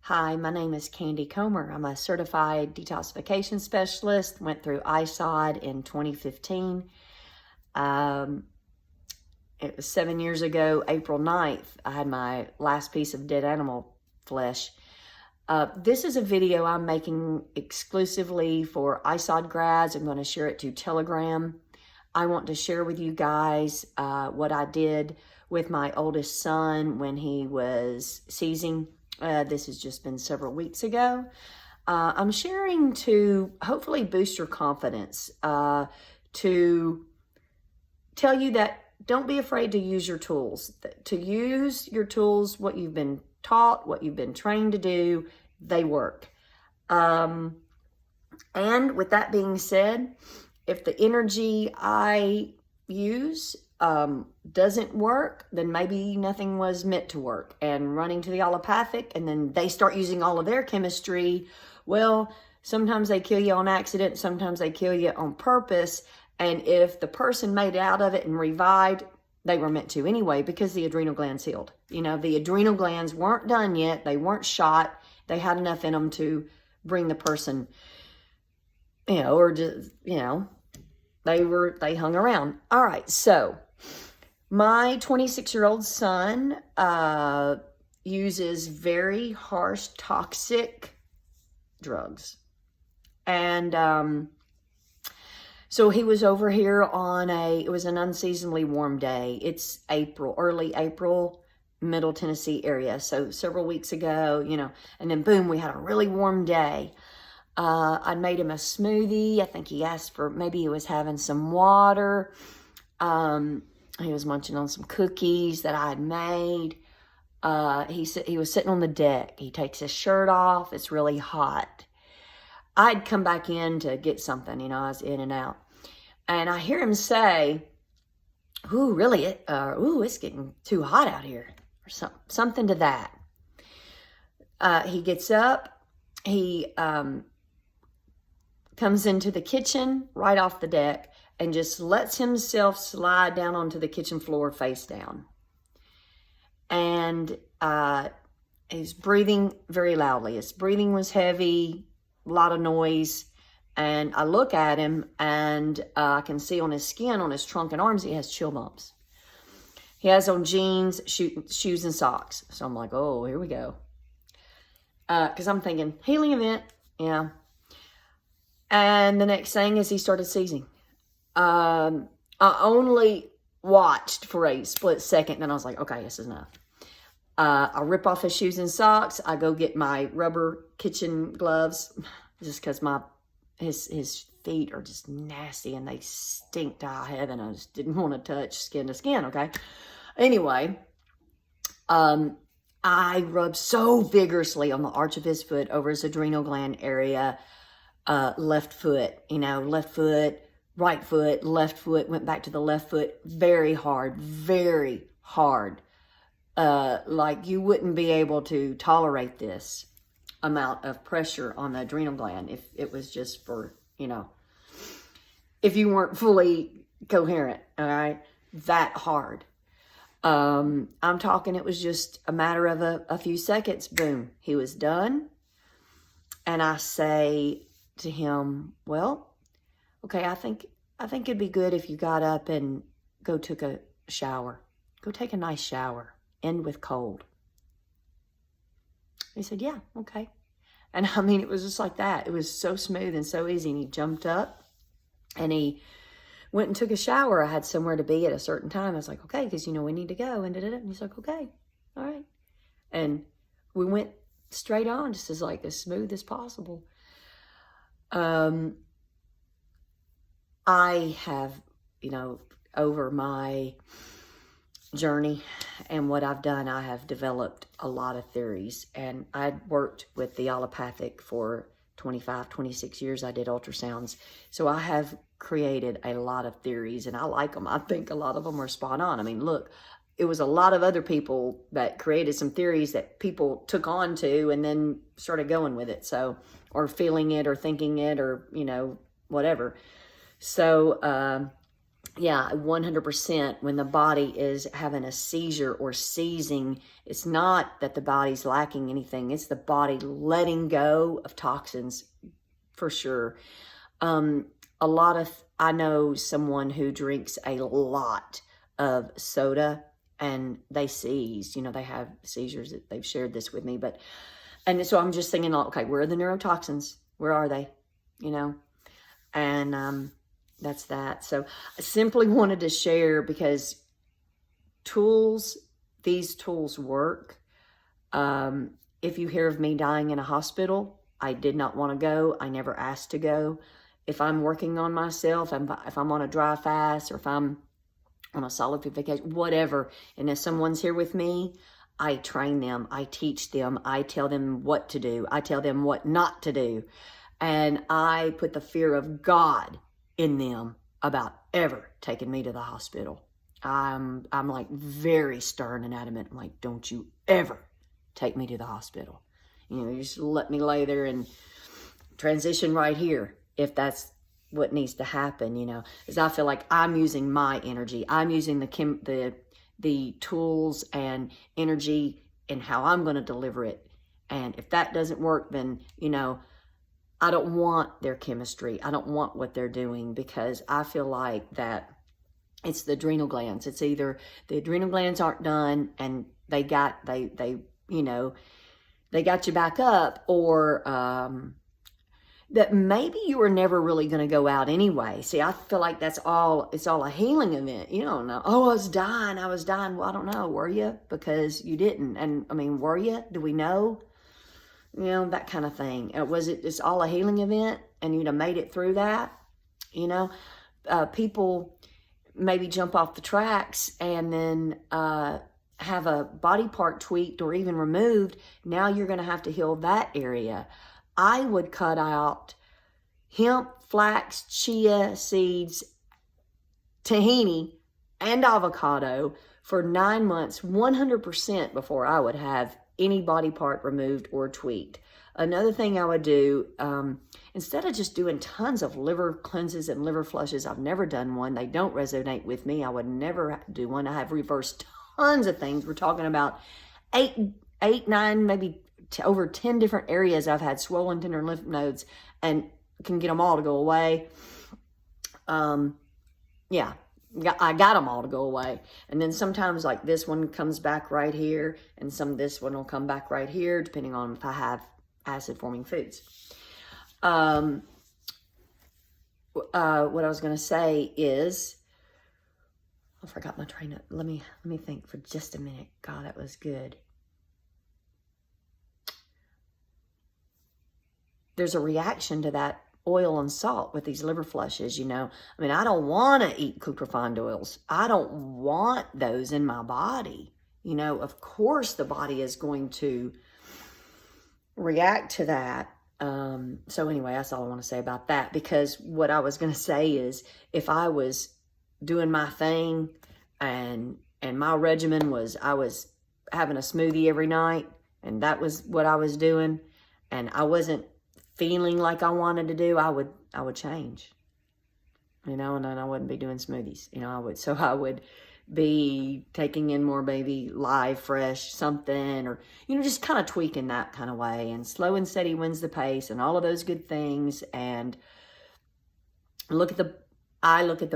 Hi, my name is Candy Comer. I'm a certified detoxification specialist. Went through ISOD in 2015. It was 7 years ago, April 9th, I had my last piece of dead animal flesh. This is a video I'm making exclusively for ISOD grads. I'm going to share it to Telegram. I want to share with you guys what I did with my oldest son when he was seizing. This has just been several weeks ago. I'm sharing to hopefully boost your confidence, to tell you that don't be afraid to use your tools. To use your tools, what you've been taught, what you've been trained to do, they work. And with that being said, if the energy I use doesn't work, then maybe nothing was meant to work. And running to the allopathic, and then they start using all of their chemistry. Well, sometimes they kill you on accident, sometimes they kill you on purpose. And if the person made out of it and revived, they were meant to anyway, because the adrenal glands healed. You know, the adrenal glands weren't done yet. They weren't shot. They had enough in them to bring the person, you know, or just, you know, they hung around. All right. So my 26-year-old son uses very harsh, toxic drugs. And so he was over here on it was an unseasonably warm day. It's April, early April, Middle Tennessee area. So several weeks ago, you know, and then boom, we had a really warm day. I made him a smoothie. I think he asked for, maybe he was having some water. He was munching on some cookies that I had made. He was sitting on the deck. He takes his shirt off. It's really hot. I'd come back in to get something, you know, I was in and out. And I hear him say, ooh, really, it's getting too hot out here, or something to that. He gets up, he comes into the kitchen right off the deck and just lets himself slide down onto the kitchen floor face down. And he's breathing very loudly. His breathing was heavy, a lot of noise. And I look at him, and I can see on his skin, on his trunk and arms, he has chill bumps. He has on jeans, shoes, and socks. So I'm like, oh, here we go. Because I'm thinking, healing event, yeah. And the next thing is he started seizing. I only watched for a split second, then I was like, okay, this is enough. I rip off his shoes and socks. I go get my rubber kitchen gloves, just because his feet are just nasty and they stink to high heaven. I just didn't want to touch skin to skin, okay? Anyway, I rubbed so vigorously on the arch of his foot over his adrenal gland area, left foot, you know, left foot, right foot, left foot, went back to the left foot, very hard, very hard. Like you wouldn't be able to tolerate this amount of pressure on the adrenal gland if it was just for, you know, if you weren't fully coherent, all right, that hard. I'm talking, it was just a matter of a few seconds, boom, he was done. And I say to him, well, okay, I think it'd be good if you got up and go took a shower. Go take a nice shower, end with cold. He said, yeah, okay. And I mean, it was just like that. It was so smooth and so easy. And he jumped up and he went and took a shower. I had somewhere to be at a certain time. I was like, okay, because, you know, we need to go. And he's like, okay, all right. And we went straight on, just as smooth as possible. I have, you know, over my journey and what I've done, I have developed a lot of theories, and I'd worked with the allopathic for 25, 26 years. I did ultrasounds. So I have created a lot of theories, and I like them. I think a lot of them are spot on. I mean, look, it was a lot of other people that created some theories that people took on to and then started going with it. So, or feeling it or thinking it or, you know, whatever. So, yeah, 100% when the body is having a seizure or seizing, it's not that the body's lacking anything. It's the body letting go of toxins for sure. I know someone who drinks a lot of soda and they seize, they have seizures. They've shared this with me, and so I'm just thinking, okay, where are the neurotoxins? Where are they? And that's that. So I simply wanted to share because these tools work. If you hear of me dying in a hospital, I did not want to go. I never asked to go. If I'm working on myself, if I'm on a dry fast, or if I'm on a solid food vacation, whatever, and if someone's here with me, I train them, I teach them, I tell them what to do, I tell them what not to do, and I put the fear of God in them about ever taking me to the hospital. I'm like very stern and adamant. I'm like, don't you ever take me to the hospital. You just let me lay there and transition right here if that's what needs to happen, because I feel like I'm using my energy. I'm using the tools and energy and how I'm going to deliver it. And if that doesn't work, then, I don't want their chemistry. I don't want what they're doing, because I feel like that it's the adrenal glands. It's either the adrenal glands aren't done and they got you back up, or that maybe you were never really going to go out anyway. See, I feel like it's all a healing event. You don't know. Oh, I was dying. Well, I don't know. Were you? Because you didn't. And I mean, were you? Do we know? That kind of thing. Was it just all a healing event and you'd have made it through that? People maybe jump off the tracks and then have a body part tweaked or even removed. Now you're going to have to heal that area. I would cut out hemp, flax, chia seeds, tahini, and avocado for 9 months, 100% before I would have any body part removed or tweaked. Another thing I would do, instead of just doing tons of liver cleanses and liver flushes, I've never done one. They don't resonate with me. I would never do one. I have reversed tons of things. We're talking about eight, nine, maybe over 10 different areas. I've had swollen tender lymph nodes and can get them all to go away. Yeah, I got them all to go away. And then sometimes like this one comes back right here, and this one will come back right here, depending on if I have acid forming foods. What I was going to say is, I forgot my train of, let me think for just a minute. God, that was good. There's a reaction to that oil and salt with these liver flushes, I mean, I don't want to eat cooked refined oils. I don't want those in my body. Of course the body is going to react to that. So anyway, that's all I want to say about that, because what I was going to say is, if I was doing my thing and my regimen was, I was having a smoothie every night and that was what I was doing, and I wasn't feeling like I wanted to do, I would change, and then I wouldn't be doing smoothies, I would be taking in more maybe live, fresh something, or, just kind of tweaking that kind of way, and slow and steady wins the pace and all of those good things. And I look at the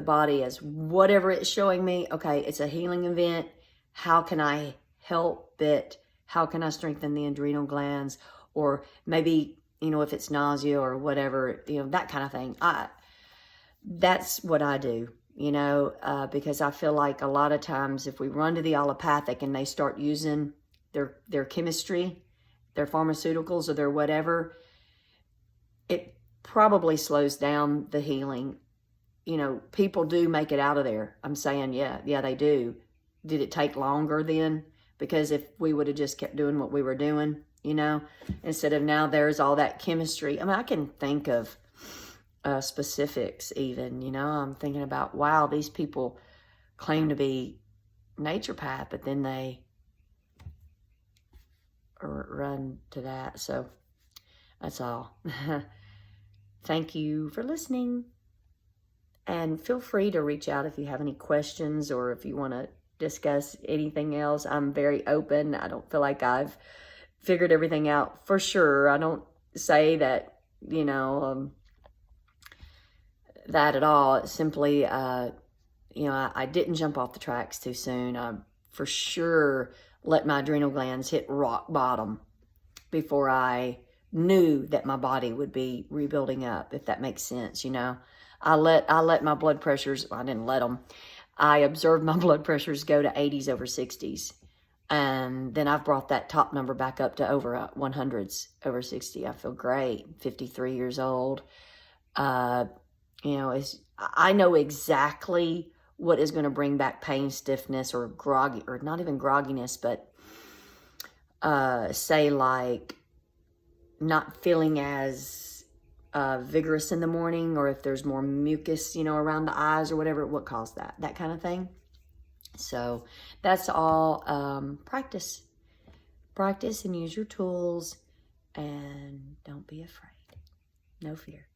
body as whatever it's showing me. Okay, it's a healing event. How can I help it? How can I strengthen the adrenal glands? Or maybe, if it's nausea or whatever, that kind of thing. That's what I do, because I feel like a lot of times if we run to the allopathic and they start using their chemistry, their pharmaceuticals or their whatever, it probably slows down the healing. People do make it out of there. I'm saying, yeah, they do. Did it take longer then? Because if we would have just kept doing what we were doing, instead of now there's all that chemistry. I mean, I can think of specifics even, I'm thinking about, wow, these people claim to be naturopath, but then they run to that. So that's all. Thank you for listening. And feel free to reach out if you have any questions or if you want to discuss anything else. I'm very open. I don't feel like I've figured everything out for sure. I don't say that, you know, that at all. It's simply, you know, I didn't jump off the tracks too soon. I for sure let my adrenal glands hit rock bottom before I knew that my body would be rebuilding up, if that makes sense, you know. I let my blood pressures, I didn't let them. I observed my blood pressures go to 80s over 60s. And then I've brought that top number back up to over 100s over 60. I feel great. 53 years old. You know, I know exactly what is going to bring back pain, stiffness, or groggy, or not even grogginess, but say like not feeling as vigorous in the morning, or if there's more mucus, you know, around the eyes or whatever, what caused that kind of thing. So that's all practice and use your tools, and don't be afraid. No fear.